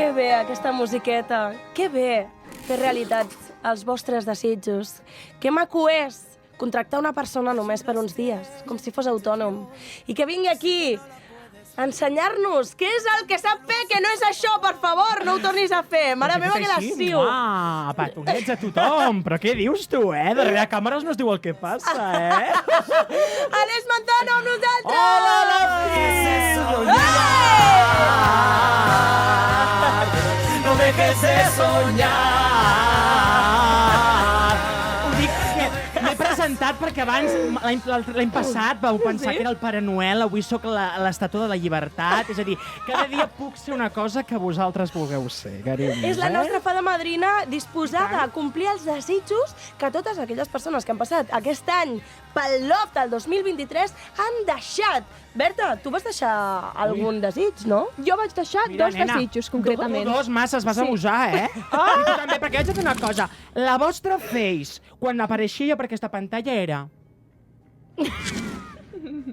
Que bé, aquesta musiqueta. Que bé fer realitat els vostres desitjos. Que maco és contractar una persona només per uns dies, com si fos autònom. I que vingui aquí a ensenyar-nos què és el que sap fer, que no és això, per favor, no ho tornis a fer. Mare meva, que lasciu. Ah, petonets a tothom. Però què dius tu, Darrere càmeres no es diu el que passa, Aleix Montano amb nosaltres! Hola, no dejes de soñar. Ho dic que m'he presentat perquè abans, l'any passat, vau pensar que era el Pare Noel, avui sóc l'estàtua de la llibertat. És a dir, cada dia puc ser una cosa que vosaltres vulgueu ser, carinyos. És la nostra fada madrina disposada a complir els desitjos que totes aquelles persones que han passat aquest any pel loft del 2023 han deixat. Berta, tu vas deixar algun desig, no? Jo vaig deixar dos desitjos, concretament. Dos masses, vas abusar, I tu també, perquè haig de dir una cosa. La vostra face, quan apareixia per aquesta pantalla, era...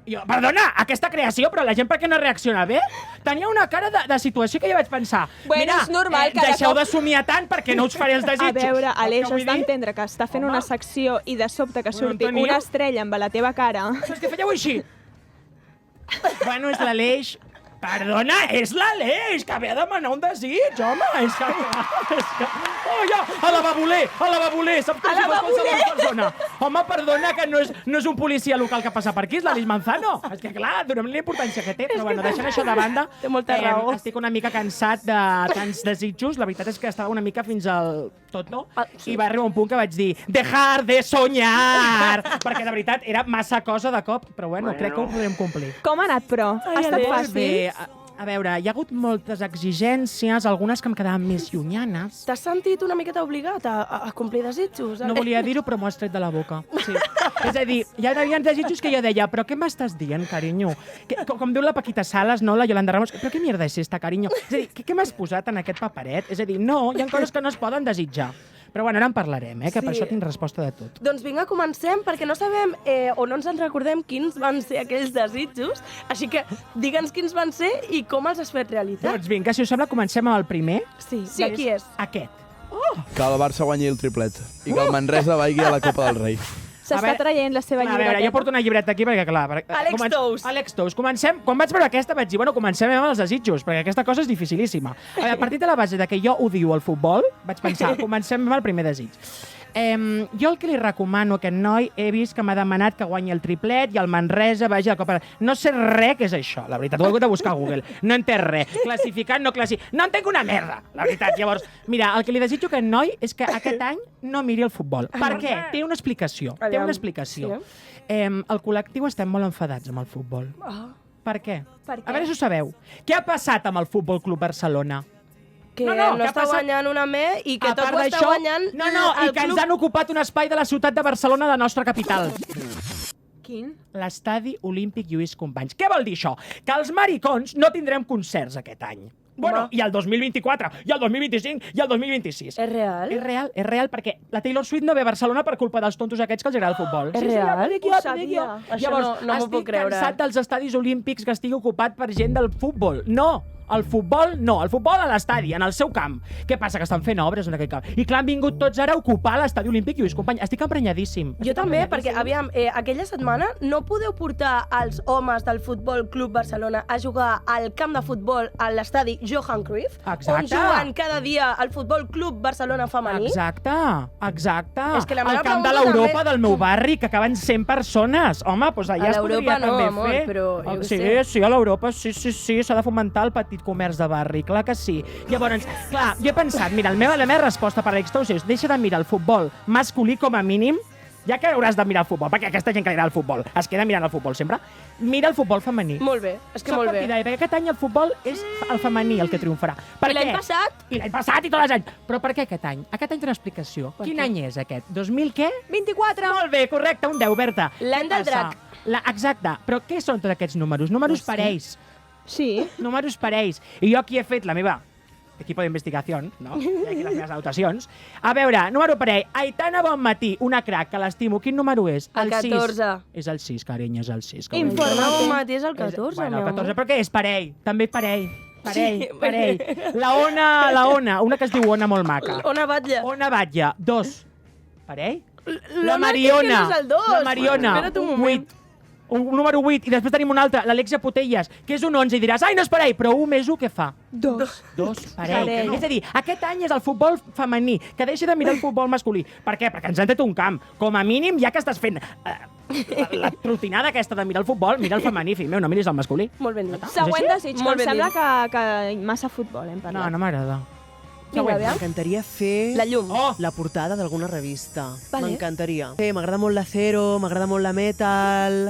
Jo, perdona, aquesta creació, però la gent per què no reacciona bé? Tenia una cara de situació que jo vaig pensar. Bueno, mira, és normal que deixeu de somiar tant perquè no us faré els desitjos. A veure, Aleix, has d'entendre que està fent una secció i de sobte que surti una estrella amb la teva cara. Però és que fèieu així. Bueno, és l'Aleix. Perdona, és l'Aleix, que ve a demanar un desig, home. És que... Oh, ja, a la baboler, saps que és qualsevol persona. Home, perdona, que no és un policia local que passa per aquí, és l'Aleix Manzano. És que, clar, donem la importància que té, però bueno, deixant això de banda, té molta raó. Estic una mica cansat de tants desitjos. La veritat és que estava una mica fins al tot, no? I va arribar un punt que vaig dir, dejar de soñar, perquè de veritat era massa cosa de cop, però bueno, crec que ho podrem complir. Com ha anat, però? Ha estat fàcil? A veure, hi ha hagut moltes exigències, algunes que em quedaven més llunyanes. T'has sentit una miqueta obligat a complir desitjos? No volia dir-ho, però m'ho has tret de la boca. Sí. És a dir, hi havia desitjos que jo deia, però què m'estàs dient, carinyo? Com diu la Paquita Salas, no, la Yolanda Ramos, però què mierda és esta, carinyo? És a dir, què m'has posat en aquest paperet? És a dir, no, hi ha coses que no es poden desitjar. Però bueno, ara en parlarem, que per això tinc resposta de tot. Doncs vinga, comencem, perquè no sabem o no ens en recordem quins van ser aquells desitjos, així que digue'ns quins van ser i com els has fet realitat. Doncs vinga, si us sembla, comencem amb el primer. Sí. De qui és? Aquest. Que el Barça guanyi el triplet i que el Manresa vagi a la Copa del Rei. S'està traient la seva llibreta. A veure, jo porto una llibreta aquí perquè, clar... Alex Tous. Alex Tous. Comencem... Quan vaig veure aquesta vaig dir, bueno, comencem amb els desitjos, perquè aquesta cosa és dificilíssima. A partir de la base de que jo odio el futbol, vaig pensar, comencem amb el primer desig. Jo el que li recomano a aquest noi, he vist que m'ha demanat que guanyi el triplet i el Manresa vagi a la Copa. No sé res què és això, la veritat. Ho he hagut de buscar a Google. No entenc res. Classificat, no classificat. No entenc una merda, la veritat. Llavors, mira, el que li desitjo a aquest noi és que aquest any no miri el futbol. Per què? Té una explicació. Té una explicació. El col·lectiu estem molt enfadats amb el futbol. Per què? A veure si ho sabeu. Què ha passat amb el Futbol Club Barcelona? Que no està guanyant una me i que tot ho està guanyant el club. I que ens han ocupat un espai de la ciutat de Barcelona, la nostra capital. Quin? L'Estadi Olímpic Lluís Companys. Què vol dir això? Que els maricons no tindrem concerts aquest any. Bueno, i el 2024, i el 2025, i el 2026. És real? És real perquè la Taylor Swift no ve a Barcelona per culpa dels tontos aquests que els agrada el futbol. És real? Ho sabia. Això no m'ho puc creure. Estic cansat dels estadis olímpics que estigui ocupat per gent del futbol. No! El futbol no, el futbol a l'estadi, en el seu camp. Què passa? Que estan fent obres en aquell camp. I clar, han vingut tots ara a ocupar l'estadi olímpic Lluís Companys. Estic emprenyadíssim. Jo també, perquè, aviam, aquella setmana no podeu portar els homes del Futbol Club Barcelona a jugar al camp de futbol a l'estadi Johan Cruyff, on juguen cada dia al Futbol Club Barcelona femení. Exacte. És que la meva el camp de pregunta l'Europa també... del meu barri, que acaben 100 persones. Home, doncs allà es podria també fer. Però jo què sé. Sí, a l'Europa, sí, s'ha de fomentar el petit comerç de barri, clar que sí. Llavors, clar, jo he pensat, mira, la meva resposta per Alex Tous és deixa de mirar el futbol masculí com a mínim, ja que hauràs de mirar el futbol, perquè aquesta gent que li agrada el futbol es queda mirant el futbol sempre, mira el futbol femení. Molt bé, és que molt bé. Perquè aquest any el futbol és el femení el que triomfarà. I l'any passat? I l'any passat i tots els anys. Però per què aquest any? Aquest any té una explicació. Quin any és aquest? 2000 què? 24. Molt bé, correcte, un 10, Berta. L'any del drac. Exacte, però què són tots aquests números? Números parells. Sí. Números parells. I jo aquí he fet la meva equipo d'investigació, no? I aquí les meves anotacions. A veure, número parell. Aitana Bonmatí, una crac, que l'estimo. Quin número és? El 14. És el 6, carinyo, és el 6. Aitana Bonmatí és el 14, Bueno, el 14, però què és? Parell. També parell. Parell. La Ona, una que es diu Ona molt maca. Ona Batlle. Ona Batlle, 2. Parell? L'Ona crec que no és el 2. La Mariona, Espera't un un moment. 8. Un número 8. I després tenim un altre, l'Alexia Potelles, que és un 11. I diràs, ai, no és parell, però 1 més 1 què fa? 2. 2, parell. Parell. És a dir, aquest any és el futbol femení, que deixi de mirar el futbol masculí. Per què? Perquè ens han tret un camp. Com a mínim, ja que estàs fent la trotinada aquesta de mirar el futbol, mira el femení, fill meu, no miris el masculí. Molt ben dit. Següent desig, que Molt em ben sembla dit. que massa futbol hem parlat. No m'agrada. Vinga, aviam. M'encantaria fer La llum. Oh! la portada d'alguna revista. Vale. M'encantaria. Sí, m'agrada molt la Zero, m'agrada molt la Metal,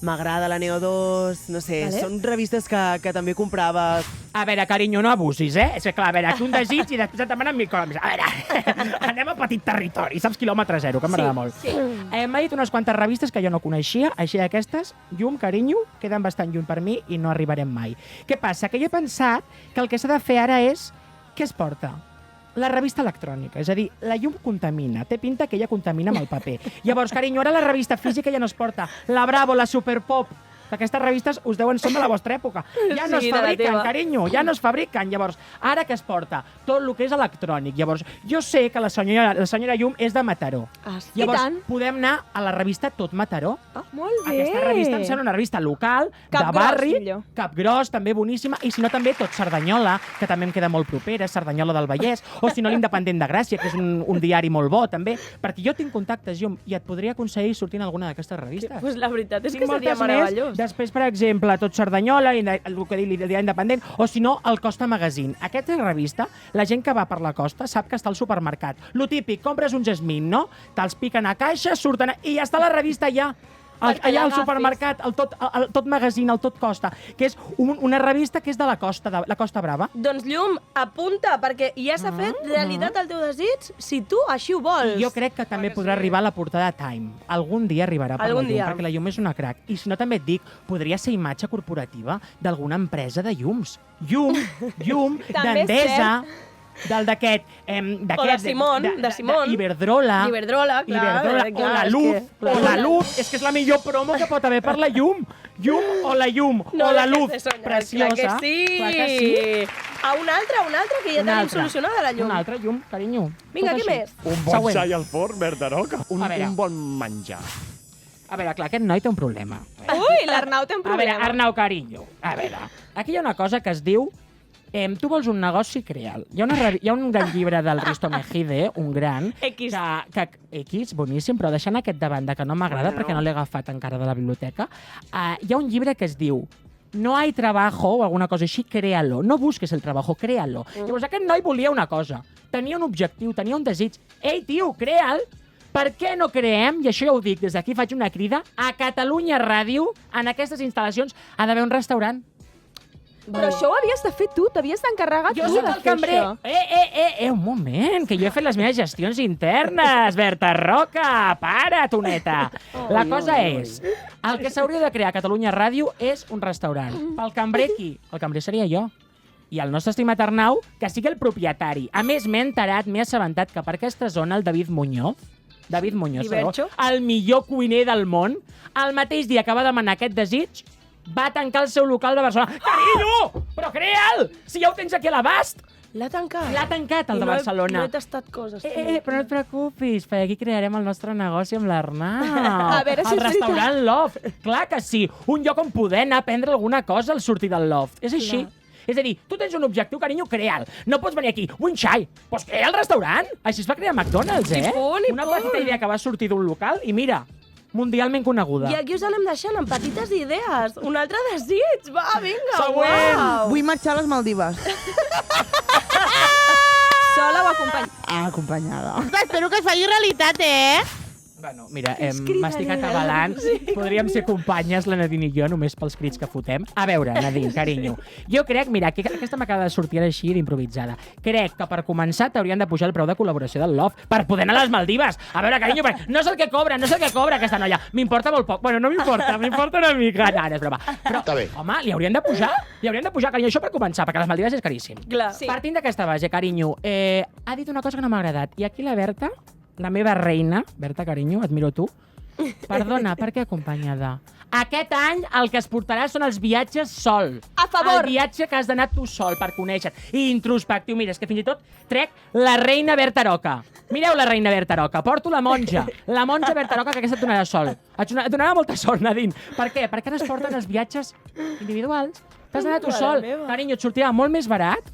m'agrada la Neo 2, no sé, Vale. són revistes que també comprava. A veure, carinyo, no abusis, eh? És que, clar, a veure, aquí un desig i després et demanen 1000 coses. A veure, anem a petit territori, saps? Quilòmetre zero, que m'agrada molt. Sí. M'ha dit unes quantes revistes que jo no coneixia, així d'aquestes, llum, carinyo, queden bastant lluny per mi i no arribarem mai. Què passa? Que jo he pensat que el que s'ha de fer ara és... Què es porta? La revista electrònica, és a dir, la llum contamina, té pinta que ella contamina amb el paper. Llavors, carinyo, ara la revista física ja no es porta. La Bravo, la Superpop, que aquestes revistes us deuen ser de la vostra època. Ja no Sí, es de la fabriquen, teva. carinyo, ja no es fabriquen. Llavors, ara què es porta? Tot el que és electrònic. Llavors, jo sé que la senyora Llum és de Mataró. Ah, sí. Llavors, tant. podem anar a la revista Tot Mataró. Molt bé. Aquesta revista em sembla una revista local, de Capgròs, barri, millor. Capgròs, també boníssima, i si no també tot Cerdanyola, que també em queda molt propera, Cerdanyola del Vallès, o si no l'Independent de Gràcia, que és un diari molt bo també, perquè jo tinc contactes, Llum, i et podria aconseguir sortir en alguna d'aquestes revistes. Pues la veritat és Tinc que seria moltes més. meravellós. Després, per exemple, tot Cerdanyola, el que diu l'Idea Independent, o si no, el Costa Magazine. Aquesta revista, la gent que va per la costa sap que està al supermercat. Lo típic, compres un jasmín, no? Te'ls piquen a caixa, surten... I ja està la revista ja. Perquè Allà al l'agafis. supermercat, el tot magazine, el tot costa, que és una revista que és de la Costa Brava. Doncs Llum, apunta, perquè ja s'ha fet realitat el teu desig si tu així ho vols. I jo crec que també podrà arribar a la portada Time. Algun dia arribarà per Algun la llum, dia. perquè la llum és una crac. I si no, també et dic, podria ser imatge corporativa d'alguna empresa de llums. Llum, També és d'Endesa, d'aquest... O de Simón. Iberdrola. Iberdrola, clar. O la Luz. clar. O la Luz. És que és la millor promo que pot haver per la llum. Llum o la llum. No o la dejes Luz. de soñar, Preciosa. Clar que sí. Clar que sí. A una altra, que ja Una tenim altra. solucionada la llum. Una altra llum, carinyo. Vinga, Tot què així. més? Un Següent. bonsai al forn, Bertaroca. A veure. Un bon menjar. A veure, clar, aquest noi té un problema. Ui, l'Arnau té un A veure, problema. Arnau, carinyo. A veure, aquí hi ha una cosa que es diu tu vols un negoci, crea'l. Hi ha un gran llibre del Risto Mejide, un gran, X. X, boníssim, però deixant aquest de banda, que no m'agrada perquè no l'he agafat encara de la biblioteca, hi ha un llibre que es diu No hay trabajo, o alguna cosa així, créalo. No busques el trabajo, créalo. Llavors, aquest noi volia una cosa. Tenia un objectiu, tenia un desig. Ei, tio, crea'l! Per què no creem, i això ja ho dic, des d'aquí faig una crida, a Catalunya Ràdio, en aquestes instal·lacions, ha d'haver un restaurant. Però això ho havies de fer tu, t'havies d'encarregar tu Jo de sóc el fer cambrer. això. Un moment, que jo he fet les meves gestions internes. Berta Roca, para, toneta. La cosa és, el que s'hauria de crear a Catalunya Ràdio és un restaurant. Pel cambrer, qui? El cambrer seria jo. I el nostre estimat Arnau, que sigui el propietari. A més, m'he enterat, m'he assabentat que per aquesta zona el David Muñoz, Divercho. el millor cuiner del món, el mateix dia que va demanar aquest desig, va tancar el seu local de Barcelona. Carinyo! Però crea'l! Si ja ho tens aquí a l'abast! L'ha tancat. L'ha tancat, el I de Barcelona. No he tastat coses. Però no et preocupis, perquè aquí crearem el nostre negoci amb l'Arnau. A veure si el és restaurant Loft. Clar que sí. Un lloc on poder anar a prendre alguna cosa al sortir del Loft. És així. Clar. És a dir, tu tens un objectiu, carinyo, crea'l. No pots venir aquí, un xai, doncs crea el restaurant. Així es va crear McDonald's, eh? punt, i Una punt. petita idea que va sortir d'un local i mira, mundialment coneguda. I aquí us anem deixant amb petites idees. Un altre desig. Va, vinga. Següent. Uau. Vull marxar a les Maldives. Sola o acompanyada? Acompanyada. Espero que es faci realitat, eh? Bueno, mira, criden, m'estic eh? atabalant. Podríem ser companyes, la Nadine i jo, només pels crits que fotem. A veure, Nadine, carinyo, jo crec, mira, que aquesta m'acaba de sortir ara així d'improvisada. Crec que per començar t'haurien de pujar el preu de col·laboració del Love per poder anar a les Maldives. A veure, carinyo, no és el que cobra, aquesta noia. M'importa molt poc. Bueno, no m'importa una mica. No, és broma. Però, home, li haurien de pujar, carinyo, això per començar, perquè les Maldives és caríssim. Clar. Sí. Partint d'aquesta base, carinyo, ha dit una cosa que no m'ha agradat. I aquí la Berta, la meva reina, Berta, carinyo, et miro tu, perdona, per què acompanyada? Aquest any el que es portarà són els viatges sol. A favor. El viatge que has d'anar tu sol per conèixer. I introspectiu. Mira, és que fins i tot trec la reina Berta Roca. Mireu la reina Berta Roca. Porto la monja. La monja Berta Roca, que aquesta et donarà sol. Et donarà molta sol, Nadine. Per què? Perquè ara es porten els viatges individuals. T'has d'anar tu sol. Carinyo, et sortirà molt més barat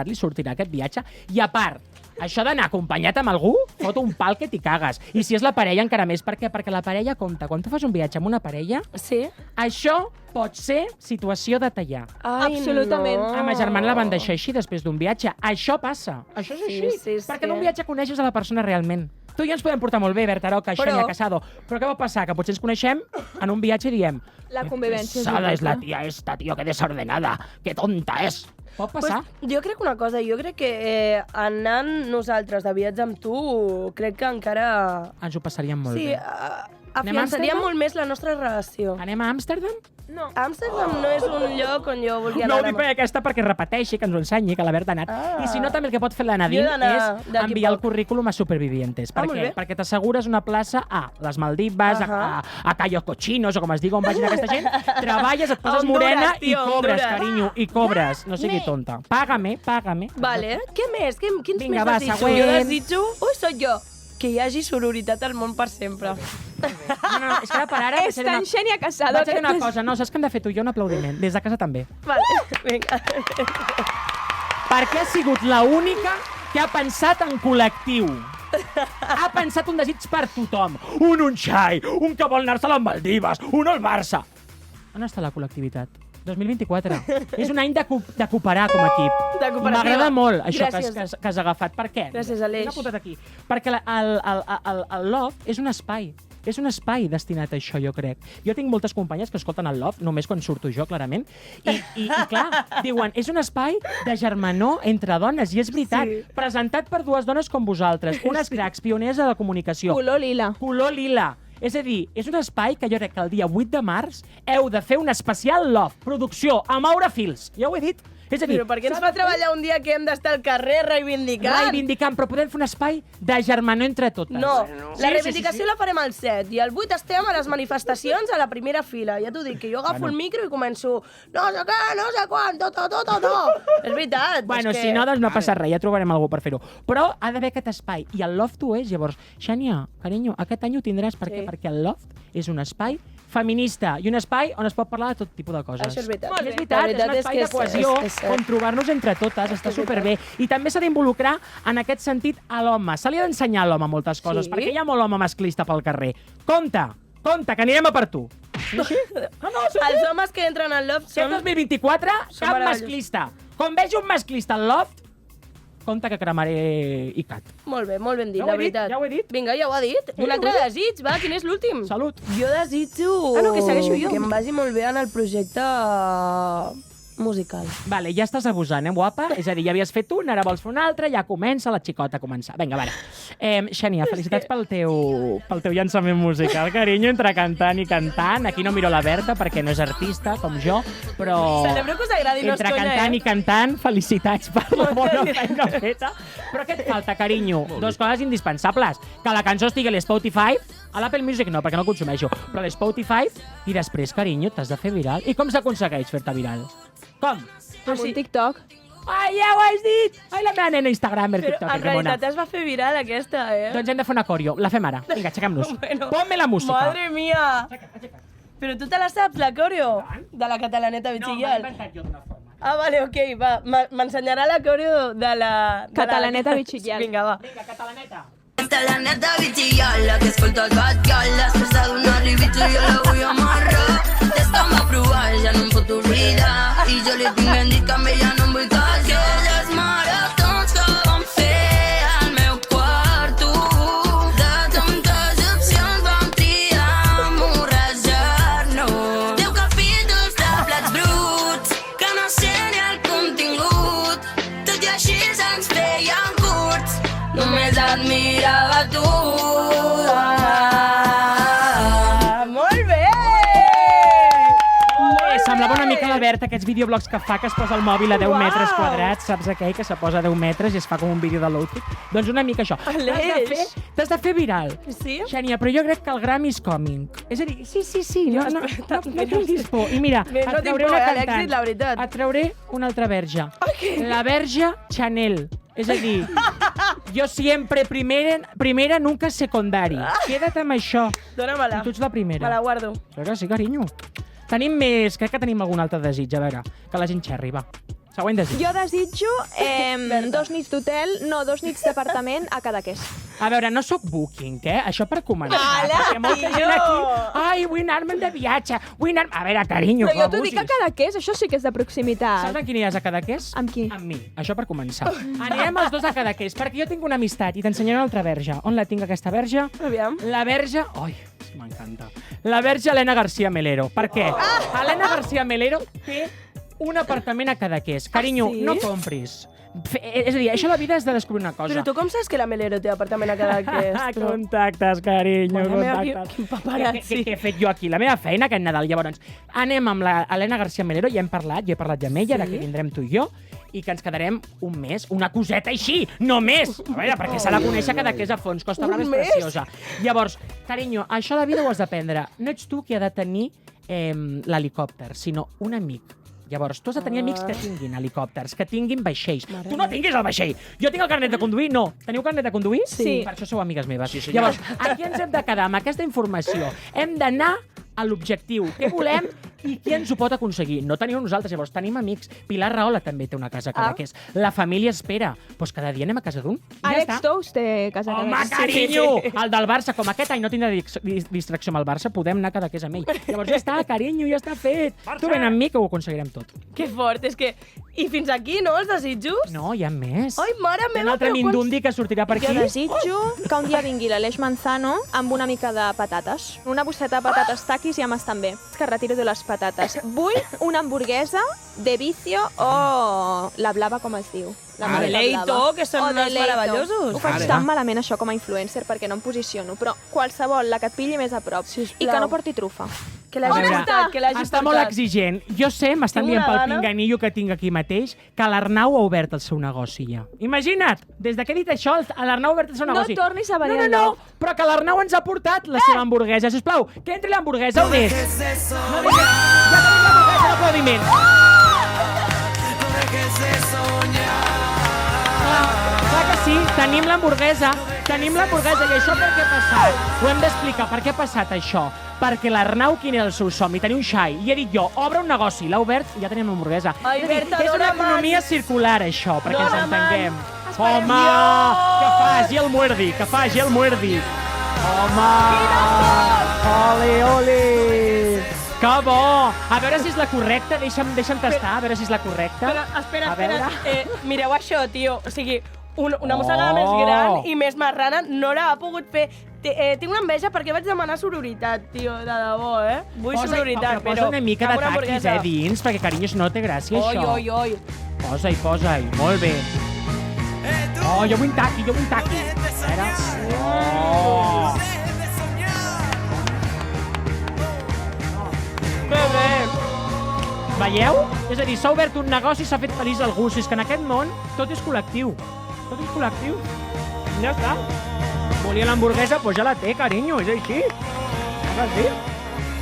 li sortirà aquest viatge. I a part, això d'anar acompanyat amb algú fot un pal que t'hi cagues. I si és la parella, encara més. Per què? Perquè la parella compta. Quan tu fas un viatge amb una parella, Sí? això pot ser situació de tallar. Ai, Absolutament. no. A ma germana la van deixar així després d'un viatge. Això passa. Això és Sí, així. sí, Perquè sí. en un viatge coneixes a la persona realment. Tu i jo ens podem portar molt bé, Berta Roca, Però- Xènia Casado. Però què va passar? Que potser ens coneixem en un viatge i diem La convivència és pesada és la única. tia esta, tio, que desordenada, que tonta és. Pot passar? Pues, jo crec una cosa, jo crec que anant nosaltres de viatge amb tu, crec que encara... Ens ho passaríem molt Sí, bé. Anem a afiançaríem Amsterdam? molt més la nostra relació. Anem a Amsterdam? No. Amsterdam no és un lloc on jo volia No anar. ho dic per aquesta perquè repeteixi, que ens ho ensenyi, que la Berta ha anat. Ah. I si no, també el que pot fer la Jo Nadine he d'anar és d'aquí enviar el poc. currículum a Supervivientes. Ah, Per molt què? bé. Perquè t'assegures una plaça a les Maldives, Ahà. a Cayos Cochinos, o com es digui, on vagin aquesta gent, treballes, et poses Honduras, morena tio, i cobres, Honduras. carinyo, i cobres. No sigui tonta. Pàgame. Vale, què més? Quins Vinga, més va, desitjo? següent. Jo desitjo... Ui, soc jo! Que hi hagi sororitat al món per sempre. No, és que ara per ara... És tan Xènia Casado. Vaig a dir una cosa, no, saps què hem de fer tu i jo? Un aplaudiment. Des de casa també. Vale, vinga. Perquè ha sigut la única que ha pensat en col·lectiu. Ha pensat un desig per tothom. Un xai, un que vol anar-se a les Maldives, un al Barça. On està la col·lectivitat? 2024. És un any de cooperar com a equip. De cooperativa. M'agrada molt això Gràcies. que has agafat. Per què? Gràcies, Aleix. Una apuntat aquí. Perquè el Love és un espai. És un espai destinat a això, jo crec. Jo tinc moltes companyes que escolten el Love, només quan surto jo, clarament, i clar, diuen, és un espai de germanor entre dones, i és veritat, Sí. presentat per dues dones com vosaltres, unes cracs pioneres de la comunicació. Color lila. Color lila. És a dir, és un espai que jo crec que el dia 8 de març heu de fer un especial Love, producció, a moure fils. Ja ho he dit. És a dir, Però per què ens fa treballar un dia que hem d'estar al carrer reivindicant? reivindicant, però podem fer un espai de germanor entre totes. No, Sí, la reivindicació la farem al 7 i al 8 estem a les manifestacions a la primera fila. Ja t'ho dic, que jo agafo el micro i començo no sé què, no sé quan, tot. És veritat. Bueno, és que... si no, doncs no passa res, ja trobarem algú per fer-ho. Però ha d'haver aquest espai, i el Loft ho és. Llavors, Xènia, carinyo, aquest any ho tindràs. Per què? Perquè el Loft és un espai feminista i un espai on es pot parlar de tot tipus de coses. Això és veritat. I és La veritat, és veritat un és espai que de cohesió és on trobar-nos entre totes, està superbé. I també s'ha d'involucrar en aquest sentit a l'home. Se li ha d'ensenyar a l'home moltes coses, Sí? perquè hi ha molt home masclista pel carrer. Compte, que anirem a per tu. No, sí. Els homes que entren al Love Aquest són... 2024, Són cap meravellosos. masclista. Com vegi un masclista al Loft, compte que cremaré ICAT. Molt ben dit, Ja ho la he dit, veritat. ja ho he dit. Vinga, ja ho ha dit. Sí, Un altre ho he desig, va, quin és l'últim? Salut. Jo desitjo... Ah, no, que segueixo jo. Que em vagi molt bé en el projecte musical. Vale, ja estàs abusant, guapa? És a dir, ja havies fet un, ara vols fer un altre, ja comença la xicota a començar. Vinga, vale. Xènia, felicitats pel teu llançament musical, carinyo, entre cantant i cantant. Aquí no miro la Berta perquè no és artista, com jo, però... Celebro que us agradi, no és entre conya, cantant i cantant, felicitats per la bona feina feta. Però què et falta, carinyo? Dos coses indispensables. Que la cançó estigui a l'Spotify, a l'Apple Music no, perquè no el consumeixo, però a l'Spotify, i després, carinyo, t'has de fer viral. I com s'aconsegueix fer-te viral? Com? Amb un TikTok. Ai, ja ho has dit! Ai, la meva nena Instagramer, Però TikToker, en que mona. realitat es va fer viral aquesta, Doncs hem de fer una coreo. La fem ara. Vinga, aixequem-nos. Bueno, Ponme la música. Madre mía! Però tu te la saps, la coreo? De la catalaneta No, m'he Bichillal. inventat jo d'una forma. Ah, vale, ok, va. M'ensenyarà la coreo de la... Catalaneta Bichillal. Vinga, va. Vinga, catalaneta. Catalaneta bichillar, la que escolta el bad girl, la esposa d'una ribitxa i jo la vull amarrar. T'estam a provar, ja no em pot oblidar, i jo li tinc ben dit que amb ella no em vull casar. Aquelles maratons que vam fer al meu quarto, de tantes opcions vam triar morrejar-nos. 10 capítols de plats bruts, que no sé ni el contingut, tot i així ens feien curts. Només et mirava tu. Molt bé! Semblava una mica la Berta aquests videoblogs que fa, que es posa el mòbil a 10 metres quadrats, saps aquell que se posa a 10 metres i es fa com un vídeo de l'outfit? Doncs una mica això. T'has de fer viral. Sí? Xènia, però jo crec que el Grammy is coming. És a dir, sí, no tinguis por. I mira, no et tinc trauré por, una Alexis, cantant. la veritat. Et trauré una altra verge. La verge Chanel. És a dir, jo sempre primera, nunca secondari. Queda't amb això. Dóna-me-la. I tu ets la primera. Me la guardo. Crec que sí, carinyo. Crec que tenim algun altre desig, a veure, que la gent xerri, va. Següent desig. Jo desitjo 2 nits d'hotel, no, 2 nits d'apartament a Cadaqués. A veure, no sóc booking, Això per començar. Ala, perquè molta gent aquí... Ai, vull anar-me'n de viatge. A veure, carinyo, Però jo t'ho dic a Cadaqués, això sí que és de proximitat. Saps amb qui aniràs a Cadaqués? Amb qui? Amb mi. Això per començar. Anirem els dos a Cadaqués, perquè jo tinc una amistat i t'ensenyaré una altra verge. On la tinc, aquesta verge? Aviam. La verge... Ai, m'encanta. La verge Elena García Melero. Per què? Elena García Melero té un apartament a Cadaqués. Carinyo, sí? no compris. És a dir, això de la vida és de descobrir una cosa. Però tu com saps que la Melero té apartament a Cadaqués? Contactes, carinyo, contactes. Quin paparazzi. Què he fet jo aquí? La meva feina aquest Nadal. Llavors, anem amb l'Helena García Melero, ja hem parlat, jo he parlat amb ella, que vindrem tu i jo, i que ens quedarem un mes, una coseta així, no més! A veure, perquè s'ha de conèixer Cadaqués a fons, Costa Brava és preciosa. Llavors, carinyo, això de vida ho has d'aprendre. No ets tu qui ha de tenir l'helicòpter, sinó un amic. Llavors, tu has de tenir amics que tinguin helicòpters, que tinguin vaixells. Tu no tinguis el vaixell. Jo tinc el carnet de conduir? No. Teniu carnet de conduir? Sí. Per això sou amigues meves. Llavors, aquí ens hem de quedar amb aquesta informació. Hem d'anar a l'objectiu. Què volem i qui ens ho pot aconseguir? No teniu nosaltres, llavors tenim amics. Pilar Rahola també té una casa a Cadaqués. La família espera. Doncs cada dia anem a casa d'un. Alex Tous té casa a Home, Cadaqués. carinyo! El del Barça, com aquest any no tindrà distracció amb el Barça, podem anar a Cadaqués amb ell. Llavors ja està, carinyo, ja està fet. Tu ven amb mi que ho aconseguirem tot. Que fort, és que... I fins aquí, no, els desitjos? No, hi ha més. Ai, mare Hi ha un meva, altre però mindundi que sortirà per Jo aquí. desitjo que un dia vingui l'Aleix Manzano amb una mica de patates. Una bosseta de patates taquis ja m'estan bé. Que retiro de les patates. Vull una hamburguesa de vicio o la blava, com es diu. La Ah, hamburguesa Deleito, blava. que són O unes Deleito. meravellosos. Ho faig tan malament, això, com a influencer, perquè no em posiciono. Però qualsevol, la que et pilli més a prop. Sisplau. I que no porti trufa. Que l'hagi veure, portat, que l'hagi Està portat. molt exigent. Jo sé, m'estan Tinc dient una pel gana. pinganillo que tinc aquí mateix, que l'Arnau ha obert el seu negoci ja. Imagina't, des de que he dit això, l'Arnau ha obert el seu No negoci. tornis a venir No, al no, nou. però que l'Arnau ens ha portat la seva hamburguesa. Sisplau, que entri l'hamburguesa, on és? No digues, ja tenim l'hamburguesa, l'aplaudiment. Clar que sí, tenim l'hamburguesa, i això per què ha passat? Ho hem d'explicar, per què ha passat això? Perquè l'Arnau, quin era el seu somni? Tenia un xai, i he dit jo, obre un negoci, l'ha obert i ja tenim l'hamburguesa. Ai, És a dir, Berta, és una dóna economia mans. circular, això, perquè ens Dóna entenguem. mans. Home, que faci el muerdi, Home! Ole, ole! Que bo! A veure si és la correcta, deixa'm tastar, a veure si és la correcta. Però, espera, A veure. mireu això, tio. O sigui, una mossegada més gran i més marrana no l'ha pogut fer. Tinc una enveja perquè vaig demanar sororitat, tio, de debò, Vull sororitat, però... Posa una mica de amb una taquis, hamburguesa. dins, perquè, carinyo, no té gràcia, Oi, això. oi. Posa-hi, molt bé. Oh, jo vull un taqui. A veure. Oh! Que bé. Veieu? És a dir, s'ha obert un negoci i s'ha fet feliç algú. Si és que en aquest món tot és col·lectiu. Ja està. Volia l'hamburguesa, doncs ja la té, carinyo, és així. Sí?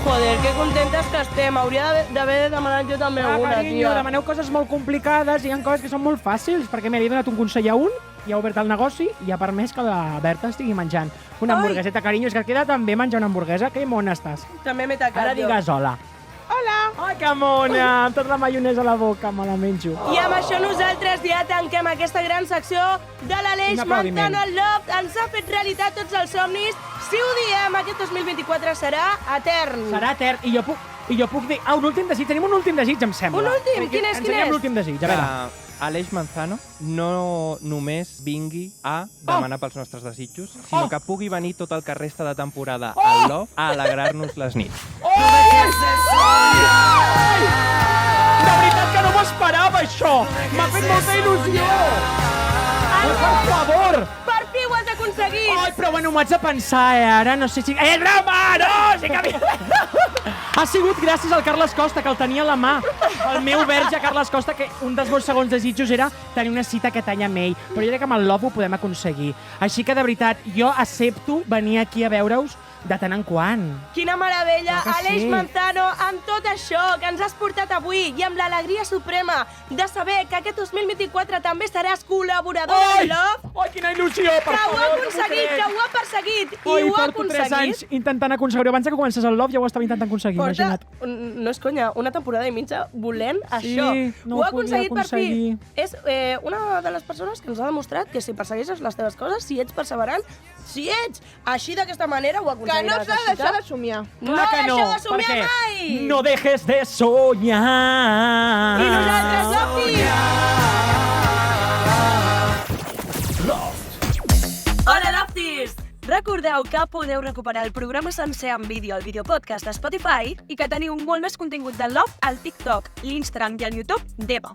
Joder, que contentes que estem. Hauria d'haver demanat jo també una, Carinyo, tia. demaneu coses molt complicades i hi ha coses que són molt fàcils, perquè m'he donat un consell a un i ha obert el negoci i ha permès que la Berta estigui menjant una hamburgueseta, carinyo. És que et queda tan bé menjar una hamburguesa. Que mona estàs. També m'he tacat Ara jo. digues hola. Hola! Ai, que mona! Amb tota la maionesa a la boca, me la menjo. I amb això nosaltres ja tanquem aquesta gran secció de l'Aleix Un aplaudiment. Manzano al Loft. Ens ha fet realitat tots els somnis. Si ho diem, aquest 2024 serà etern. Serà etern. I jo puc dir... un últim desig. Tenim un últim desig, em sembla. Un últim? Quin és? Ensenyem l'últim desig, a veure. Aleix Manzano no només vingui a demanar pels nostres desitjos, sinó que pugui venir tot el que resta de temporada al Love a alegrar-nos les nits. De veritat que no m'ho esperava, això! M'ha fet molta il·lusió! Per favor! Per fi ho has aconseguit! Ai, però bueno, m'ho haig de pensar, ara no sé si... broma! No! Sí que... Ha sigut gràcies al Carles Costa, que el tenia a la mà. El meu verge Carles Costa, que un dels meus segons desitjos era tenir una cita aquest any amb ell. Però jo crec que amb el Love ho podem aconseguir. Així que, de veritat, jo accepto venir aquí a veure-us de tant en quant. Quina meravella, Clar que Aleix sí. Manzano, amb tot això que ens has portat avui i amb l'alegria suprema de saber que aquest 2024 també seràs col·laborador de Love. Ai, quina il·lusió, per Que ho favor, ha no m'ho aconseguit, crec. que ho ha perseguit i Oi, ho ha porto 3 anys aconseguit. intentant aconseguir-ho. Abans que comencés el Love ja ho estava intentant aconseguir, Porta, imagina't. no és conya, una temporada i mitja volent això. no ho ha ho podia aconseguit per fi. aconseguir. És una de les persones que ens ha demostrat que si persegueixes les teves coses, si ets perseverant, si ets així d'aquesta manera, ho Que aconseguiràs. no s'ha de deixar de somiar. No Clar que no, deixeu de somiar perquè mai! no dejes de soñar. I nosaltres, Lofty! Hola, Lofties! Recordeu que podeu recuperar el programa sencer en vídeo al videopodcast de Spotify i que teniu molt més contingut de Love al TikTok, l'Instagram i al YouTube d'Eva.